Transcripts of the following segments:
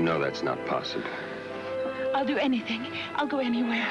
know that's not possible. I'll do anything. I'll go anywhere.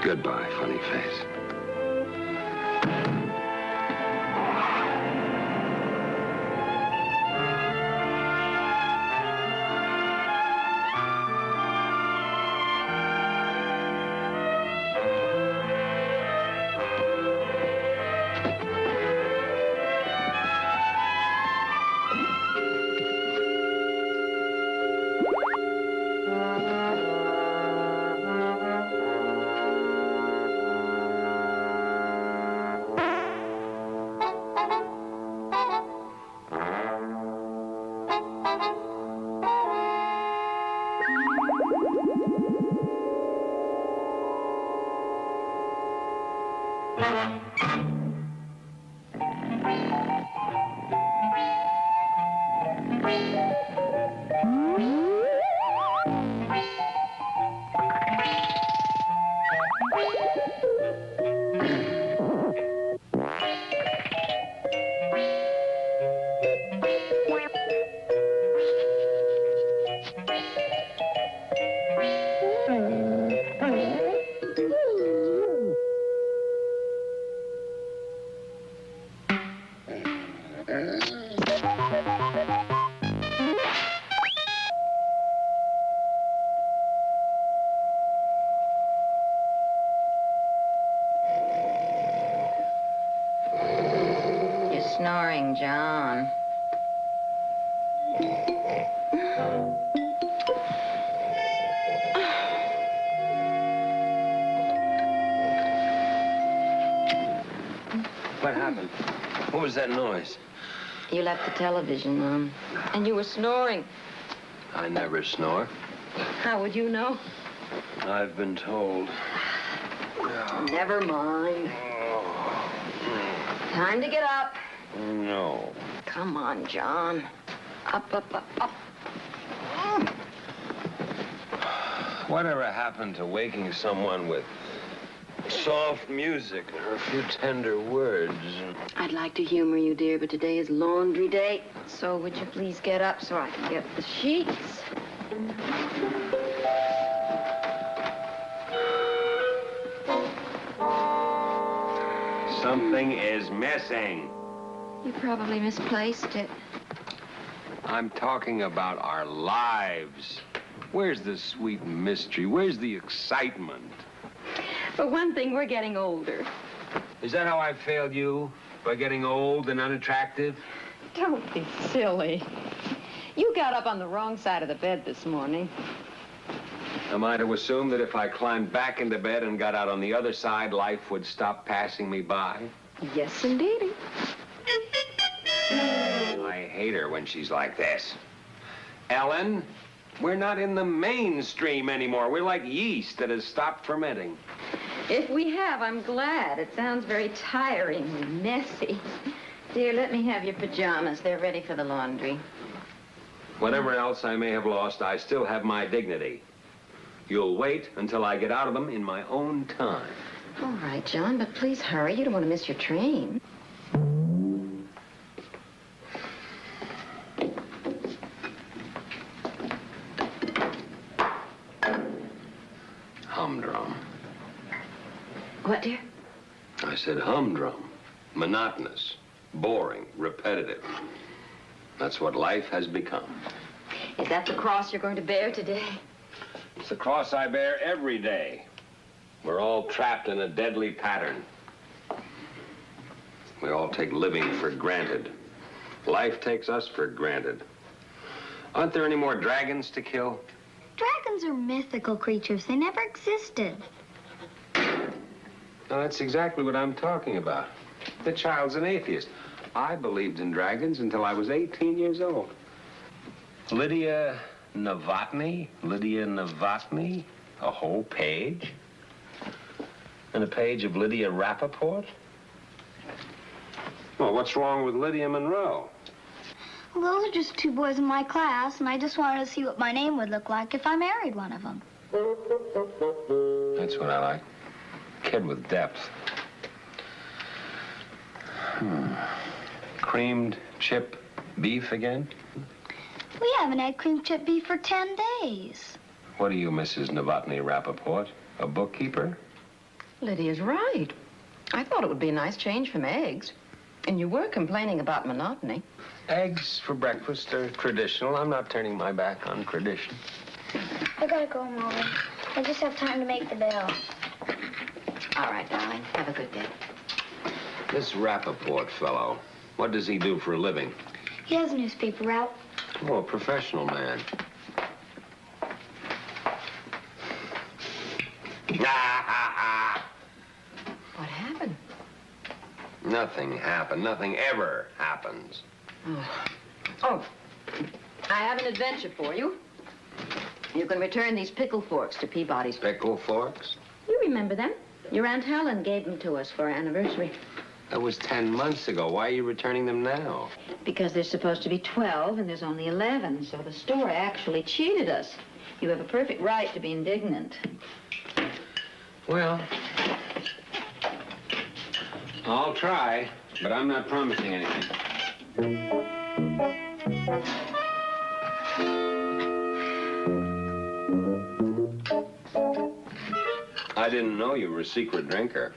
Goodbye, funny face. Snoring, John. What happened? What was that noise? You left the television on, and you were snoring. I never snore. How would you know? I've been told. Never mind. Time to get up. No. Come on, John. Up, up, up, up. Whatever happened to waking someone with soft music or a few tender words? I'd like to humor you, dear, but today is laundry day. So would you please get up so I can get the sheets? Something is missing. You probably misplaced it. I'm talking about our lives. Where's the sweet mystery? Where's the excitement? For one thing, we're getting older. Is that how I failed you? By getting old and unattractive? Don't be silly. You got up on the wrong side of the bed this morning. Am I to assume that if I climbed back into bed and got out on the other side, life would stop passing me by? Yes, indeedy. I hate her when she's like this. Ellen, we're not in the mainstream anymore. We're like yeast that has stopped fermenting. If we have, I'm glad. It sounds very tiring and messy. Dear, let me have your pajamas. They're ready for the laundry. Whatever else I may have lost, I still have my dignity. You'll wait until I get out of them in my own time. All right, John, but please hurry. You don't want to miss your train. Humdrum. What, dear? I said humdrum. Monotonous. Boring. Repetitive. That's what life has become. Is that the cross you're going to bear today? It's the cross I bear every day. We're all trapped in a deadly pattern. We all take living for granted. Life takes us for granted. Aren't there any more dragons to kill? Dragons are mythical creatures. They never existed. No, that's exactly what I'm talking about. The child's an atheist. I believed in dragons until I was 18 years old. Lydia Novotny? Lydia Novotny? A whole page? And a page of Lydia Rappaport? Well, what's wrong with Lydia Monroe? Well, those are just two boys in my class, and I just wanted to see what my name would look like if I married one of them. That's what I like. Kid with depth. creamed chip beef again? We haven't had cream chip beef for 10 days. What are you, Mrs. Novotny Rappaport? A bookkeeper? Lydia's right. I thought it would be a nice change from eggs. And you were complaining about monotony. Eggs for breakfast are traditional. I'm not turning my back on tradition. I gotta go, Mom. I just have time to make the bell. All right, darling. Have a good day. This Rappaport fellow, what does he do for a living? He has a newspaper route. Oh, a professional man. What happened? Nothing happened. Nothing ever happens. Oh, I have an adventure for you. You can return these pickle forks to Peabody's. Pickle forks? You remember them? Your Aunt Helen gave them to us for our anniversary. That was 10 months ago. Why are you returning them now? Because there's supposed to be 12 and there's only 11, so the store actually cheated us. You have a perfect right to be indignant. Well, I'll try, but I'm not promising anything. I didn't know you were a secret drinker.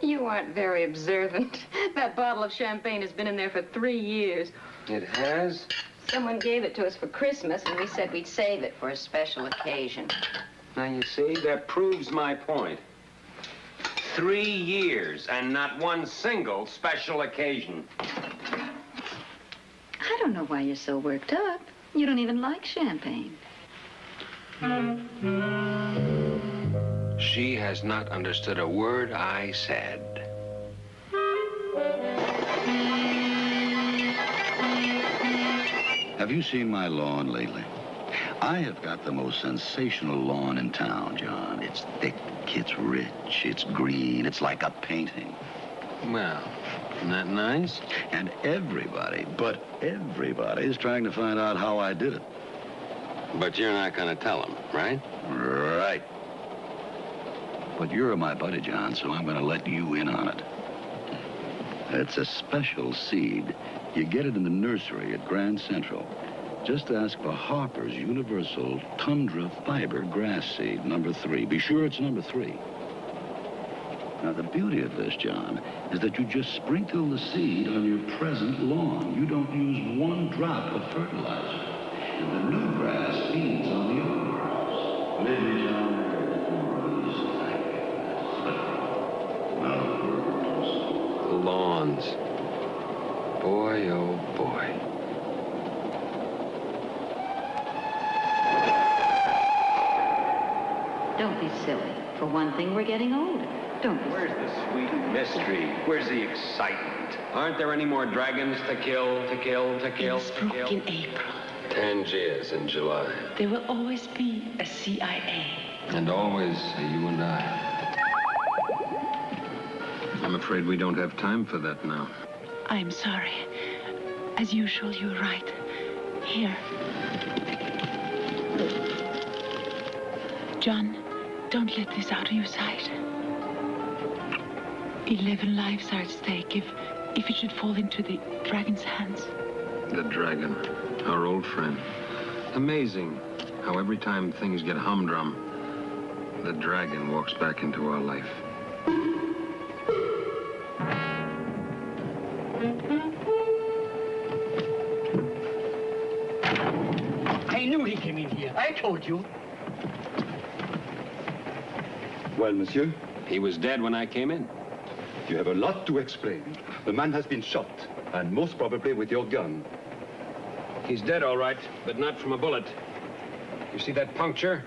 You aren't very observant. That bottle of champagne has been in there for 3 years. It has? Someone gave it to us for Christmas, and we said we'd save it for a special occasion. Now, you see, that proves my point. 3 years and not one single special occasion. I don't know why you're so worked up. You don't even like champagne. She has not understood a word I said. Have you seen my lawn lately? I have got the most sensational lawn in town, John. It's thick, it's rich, it's green, it's like a painting. Well, isn't that nice? And everybody, but everybody, is trying to find out how I did it. But you're not going to tell them, right? Right. But you're my buddy, John, so I'm going to let you in on it. It's a special seed. You get it in the nursery at Grand Central. Just ask for Harper's Universal Tundra Fiber Grass Seed, number 3. Be sure it's number 3. Now, the beauty of this, John, is that you just sprinkle the seed on your present lawn. You don't use one drop of fertilizer. And the new grass feeds on the old grass. Maybe, John, Lawns. Boy, oh boy. Don't be silly. For one thing, we're getting older. Don't be Where's the sweet mystery? Where's the excitement? Aren't there any more dragons to kill, to kill, to kill, Things to broke kill? in April. Tangiers in July. There will always be a CIA. And always you and I. I'm afraid we don't have time for that now. I'm sorry. As usual, you're right. Here. John, don't let this out of your sight. 11 lives are at stake if it should fall into the dragon's hands. The dragon, our old friend. Amazing how every time things get humdrum, the dragon walks back into our life. I knew he came in here. I told you. Well, monsieur, He was dead when I came in. you have a lot to explain. The man has been shot, and most probably with your gun. He's dead, all right, but not from a bullet. You see that puncture?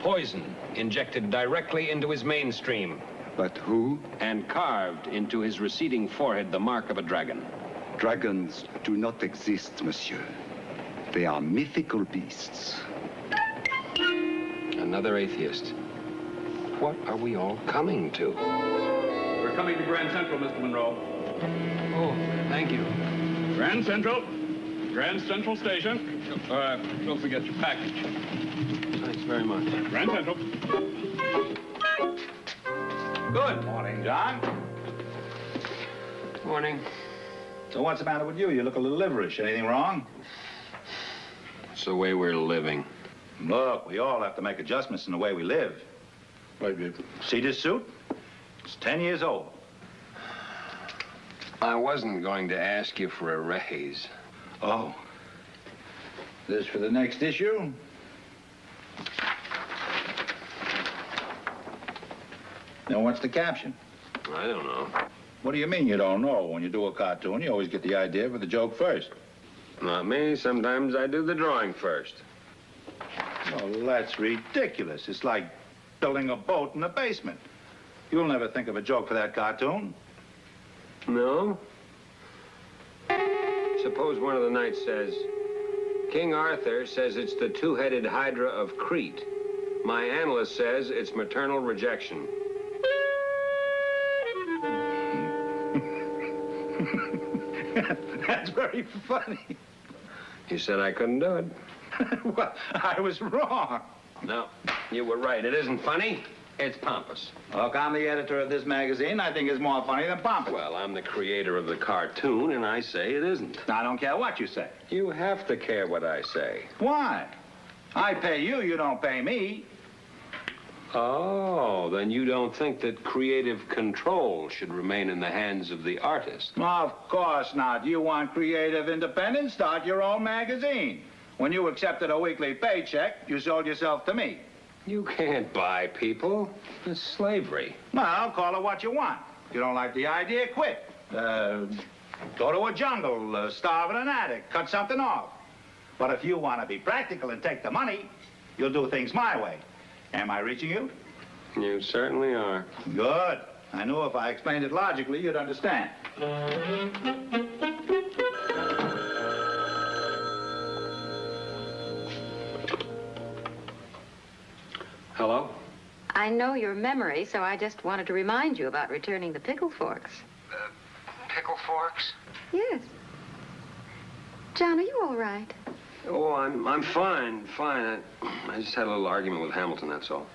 Poison injected directly into his mainstream But who? and carved into his receding forehead the mark of a dragon. Dragons do not exist, monsieur. They are mythical beasts. Another atheist. What are we all coming to? We're coming to Grand Central, Mr. Monroe. Oh, thank you. Grand Central. Grand Central Station. Don't forget your package. Thanks very much. Grand Central. Good morning, John. Morning. So what's the matter with you? You look a little liverish. Anything wrong? It's the way we're living. Look, we all have to make adjustments in the way we live. See this suit? It's 10 years old. I wasn't going to ask you for a raise. Oh. This for the next issue? Now, what's the caption? I don't know. What do you mean you don't know? When you do a cartoon, you always get the idea for the joke first. Not me. Sometimes I do the drawing first. Well, that's ridiculous. It's like building a boat in the basement. You'll never think of a joke for that cartoon. No? Suppose one of the knights says, King Arthur says it's the two-headed hydra of Crete. My analyst says it's maternal rejection. That's very funny. You said I couldn't do it. Well, I was wrong. No, you were right. It isn't funny. It's pompous. Look, I'm the editor of this magazine. I think it's more funny than pompous. Well, I'm the creator of the cartoon, and I say it isn't. I don't care what you say. You have to care what I say. Why? I pay you, you don't pay me. Oh, then you don't think that creative control should remain in the hands of the artist? Of course not. You want creative independence? Start your own magazine. When you accepted a weekly paycheck, you sold yourself to me. You can't buy people. It's slavery. Well, call it what you want. If you don't like the idea, quit. Go to a jungle, starve in an attic, cut something off. But if you want to be practical and take the money, you'll do things my way. Am I reaching you? You certainly are. Good. I knew if I explained it logically, you'd understand. Hello? I know your memory, so I just wanted to remind you about returning the pickle forks. Pickle forks? Yes. John, are you all right? Oh, I'm fine. I just had a little argument with Hamilton, that's all.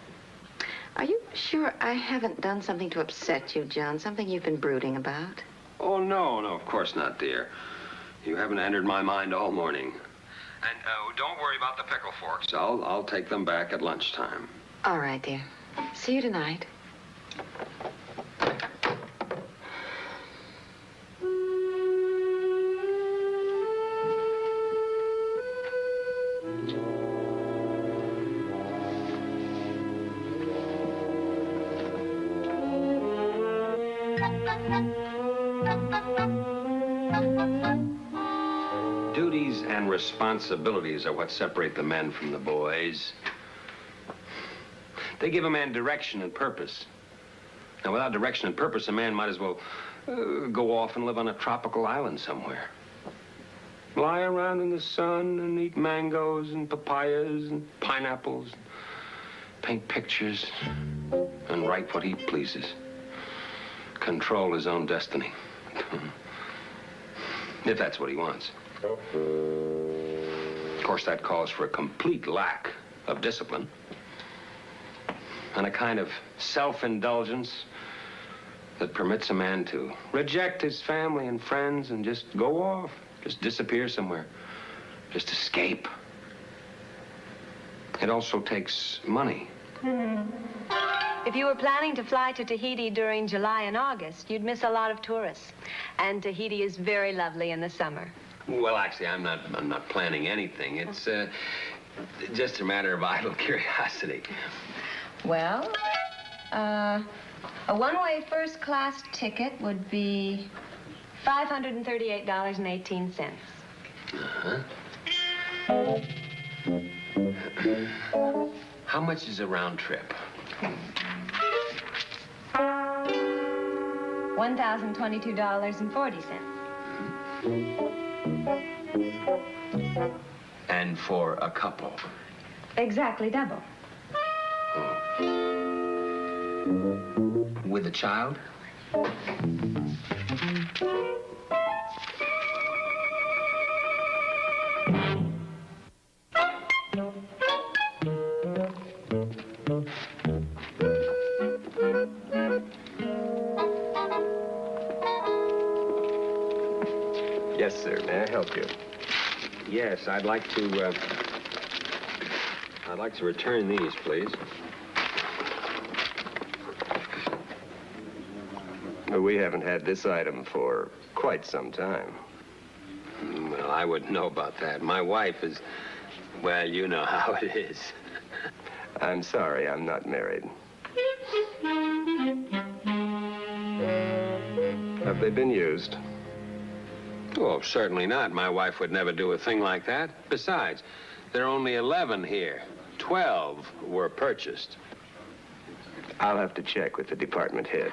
Are you sure I haven't done something to upset you, John? Something you've been brooding about? Oh, no, of course not, dear. You haven't entered my mind all morning. And don't worry about the pickle forks. I'll take them back at lunchtime. All right, dear. See you tonight. Duties and responsibilities are what separate the men from the boys. They give a man direction and purpose. Now, without direction and purpose, a man might as well go off and live on a tropical island somewhere. Lie around in the sun and eat mangoes and papayas and pineapples, paint pictures, and write what he pleases. Control his own destiny. If that's what he wants. Of course, that calls for a complete lack of discipline and a kind of self-indulgence that permits a man to reject his family and friends and just go off, just disappear somewhere, just escape. It also takes money. If you were planning to fly to Tahiti during July and August, you'd miss a lot of tourists. And Tahiti is very lovely in the summer. Well, actually, I'm not planning anything. It's just a matter of idle curiosity. Well, a one-way first-class ticket would be $538.18. Uh-huh. How much is a round trip? $1,022.40. And for a couple? Exactly double. With a child? Yes, sir. May I help you? Yes, I'd like to return these, please. We haven't had this item for quite some time. Well, I wouldn't know about that. My wife is, well, you know how it is. I'm sorry, I'm not married. Have they been used? Oh, certainly not. My wife would never do a thing like that. Besides, there are only 11 here. 12 were purchased. I'll have to check with the department head.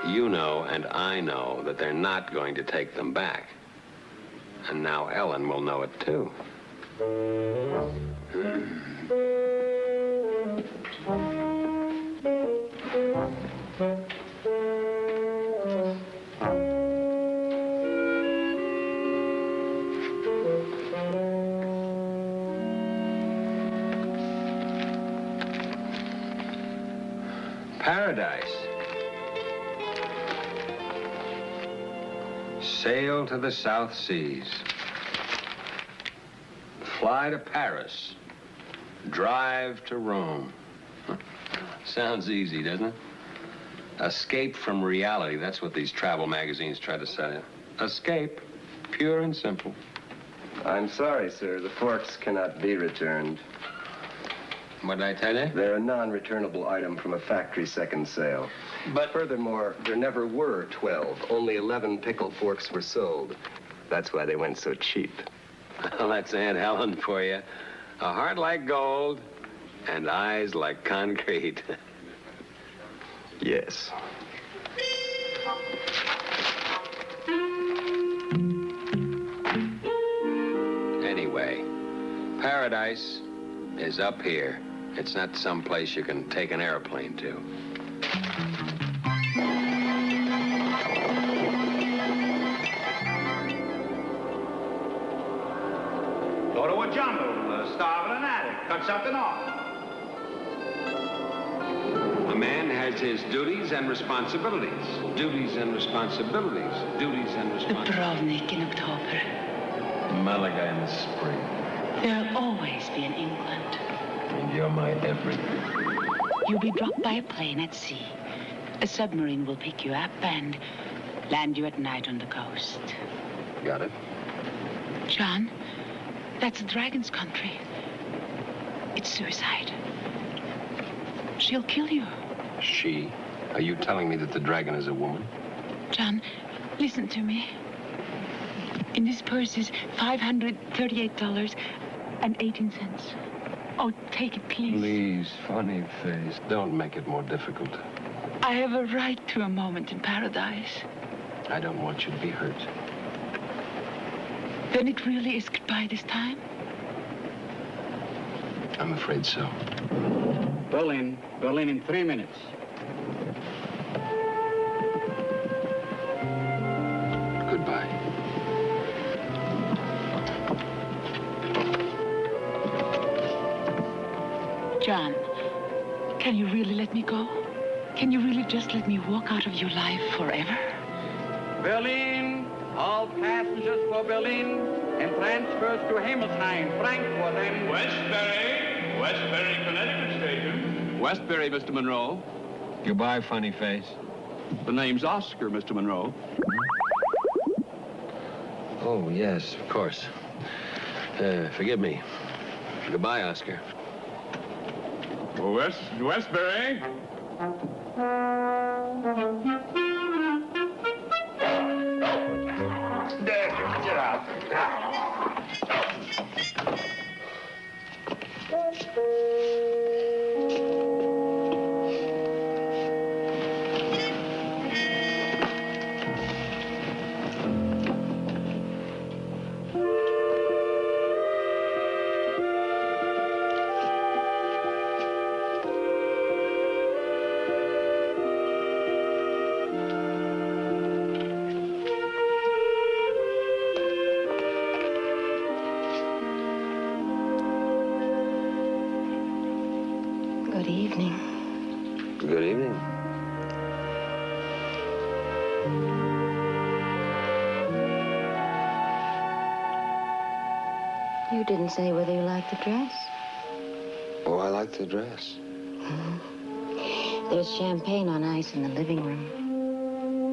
You know and I know that they're not going to take them back. And now Ellen will know it, too. Paradise. Sail to the South Seas. Fly to Paris. Drive to Rome. Sounds easy, doesn't it? Escape from reality. That's what these travel magazines try to sell you. Escape. Pure and simple. I'm sorry, sir. The forks cannot be returned. What did I tell you? They're a non-returnable item from a factory second sale. But furthermore, there never were 12. Only 11 pickle forks were sold. That's why they went so cheap. Well, that's Aunt Helen for you. A heart like gold and eyes like concrete. Yes. Anyway, paradise is up here. It's not some place you can take an airplane to. Go to a jungle, starve in an attic, cut something off. A man has his duties and responsibilities. Duties and responsibilities. Duties and responsibilities. Dubrovnik in October. Malaga in the spring. There'll always be an England. And you're my everything. You'll be dropped by a plane at sea. A submarine will pick you up and land you at night on the coast. Got it. John, that's a dragon's country. It's suicide. She'll kill you. She? Are you telling me that the dragon is a woman? John, listen to me. In this purse is $538.18. Oh, take it, please. Please, funny face. Don't make it more difficult. I have a right to a moment in paradise. I don't want you to be hurt. Then it really is goodbye this time? I'm afraid so. Berlin in 3 minutes. Goodbye. John, can you really let me go? Can you really just let me walk out of your life forever? Berlin, all passengers for Berlin and transfers to Himmelshheim, Frankfurt, and... Westbury, Connecticut Station. Westbury, Mr. Monroe. Goodbye, funny face. The name's Oscar, Mr. Monroe. Oh, yes, of course. Forgive me. Goodbye, Oscar. Westbury. Get out. Good evening. Good evening. You didn't say whether you liked the dress. Oh, I like the dress. There's champagne on ice in the living room.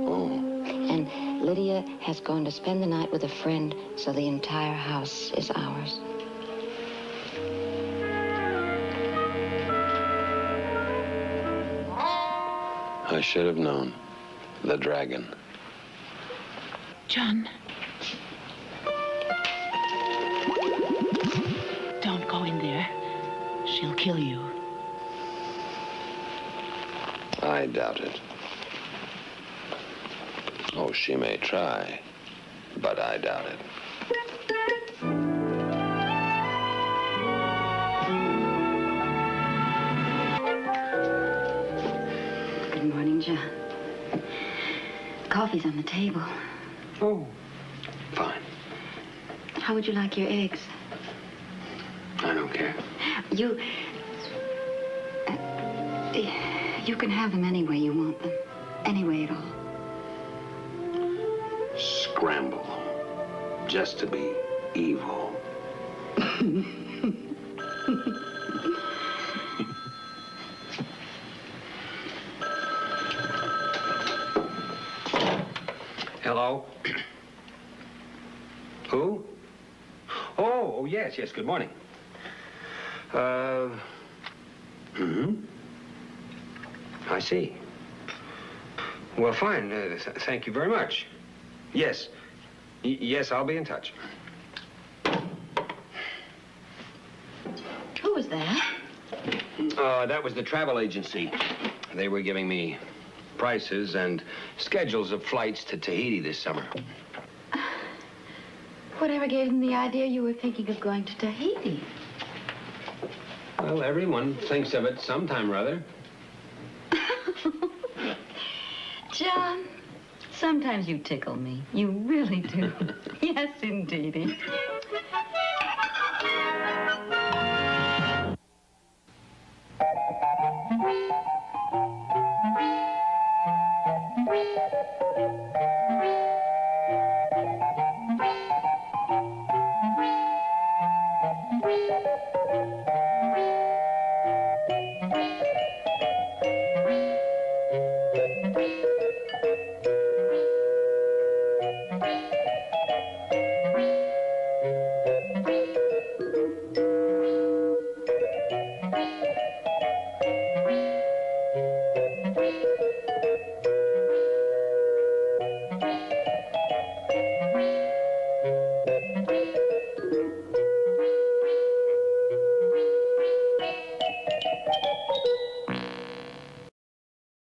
Oh. And Lydia has gone to spend the night with a friend, so the entire house is ours. I should have known. The dragon. John. Don't go in there. She'll kill you. I doubt it. Oh, she may try, but I doubt it. Good morning, John. Coffee's on the table. Oh, fine. How would you like your eggs? I don't care. You can have them any way you want them. Any way at all. Scramble. Just to be evil. Hello? Who? Oh, yes, good morning. I see. Well, fine. Thank you very much. Yes. Yes, I'll be in touch. Who was that? That was the travel agency. They were giving me prices and schedules of flights to Tahiti this summer. Whatever gave them the idea you were thinking of going to Tahiti? Well, everyone thinks of it sometime or other. John, sometimes you tickle me. You really do. Yes, indeedy.